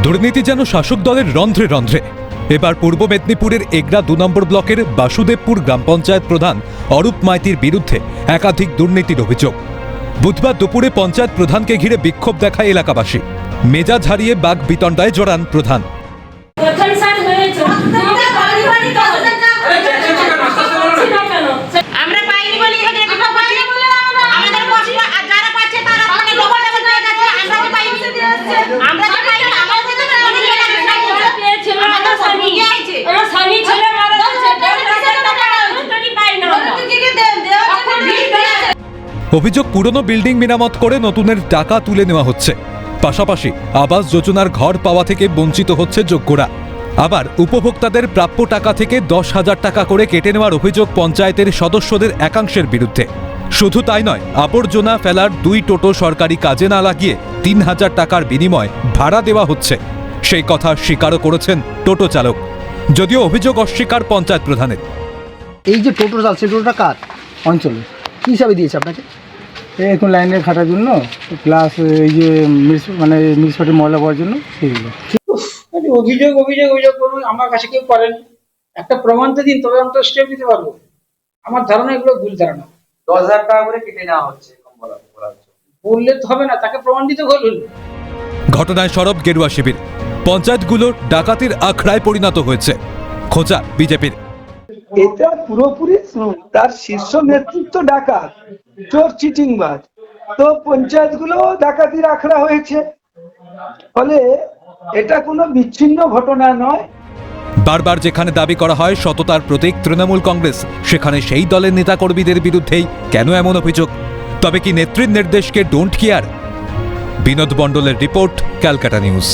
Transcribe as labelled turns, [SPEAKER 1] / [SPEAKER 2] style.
[SPEAKER 1] দুর্নীতি যেন শাসক দলের রন্ধ্রে রন্ধ্রে। এবার পূর্ব মেদিনীপুরের এগরা 2 নম্বর ব্লকের বাসুদেবপুর গ্রাম পঞ্চায়েত প্রধান অরূপ মাইতির বিরুদ্ধে একাধিক দুর্নীতির অভিযোগ। বুধবার দুপুরে পঞ্চায়েত প্রধানকে ঘিরে বিক্ষোভ দেখায় এলাকাবাসী। মেজাজ হারিয়ে বাক বিতণ্ডায় জড়ান প্রধান। অভিযোগ, পুরনো বিল্ডিং মেরামত করে নতুনের টাকা তুলে নেওয়া হচ্ছে। পাশাপাশি আবাস যোজনার ঘর পাওয়া থেকে বঞ্চিত হচ্ছে যোগ্যরা। আবার উপভোক্তাদের প্রাপ্য টাকা থেকে 10,000 টাকা করে কেটে নেওয়ার অভিযোগ পঞ্চায়েতের সদস্যদের একাংশের বিরুদ্ধে। শুধু তাই নয়, আবর্জনা ফেলার 2 টোটো সরকারি কাজে না লাগিয়ে 3,000 টাকার বিনিময়ে ভাড়া দেওয়া হচ্ছে, সেই কথা স্বীকারও করেছেন টোটো চালক। যদিও অভিযোগ অস্বীকার পঞ্চায়েত প্রধানের।
[SPEAKER 2] এই যে টোটো চালছে, টোটোটা কার অঞ্চলে কী হিসাবে দিয়েছে আপনাকে?
[SPEAKER 3] এখন লাইনে খাটার জন্য, প্লাস এই যে মিউনিসিপালিটি ময়লা পাওয়ার জন্য, সেইগুলো।
[SPEAKER 4] অভিযোগ করুন, আমার কাছে কেউ করেন, একটা প্রমাণ তো দিন, তবে আমি তো স্টেপ দিতে পারবো। আমার ধারণা এগুলো ভুল ধারণা।
[SPEAKER 5] 10,000 টাকা করে কেটে নেওয়া হচ্ছে,
[SPEAKER 4] বললে তো হবে না, তাকে প্রমাণ দিতে বলুন।
[SPEAKER 1] ঘটনায় সরব গেরুয়া শিবির। পঞ্চায়েতগুলো ডাকাতির আখড়ায় পরিণত হয়েছে, খোঁজা বিজেপির।
[SPEAKER 6] এটা পুরোপুরি তার শীর্ষ নেতৃত্ব ডাকাত, চোর, চিটিংবাজ। তো পঞ্চায়েতগুলো ডাকাতির আখড়া হয়েছে, ফলে এটা কোনো বিচ্ছিন্ন ঘটনা নয়।
[SPEAKER 1] বারবার যেখানে দাবি করা হয় সততার প্রতীক তৃণমূল কংগ্রেস, সেখানে সেই দলের নেতাকর্মীদের বিরুদ্ধেই কেন এমন অভিযোগ? তবে কি নেত্রীর নির্দেশকে ডোন্ট কেয়ার? বিনোদ মণ্ডলের রিপোর্ট, ক্যালকাটা নিউজ।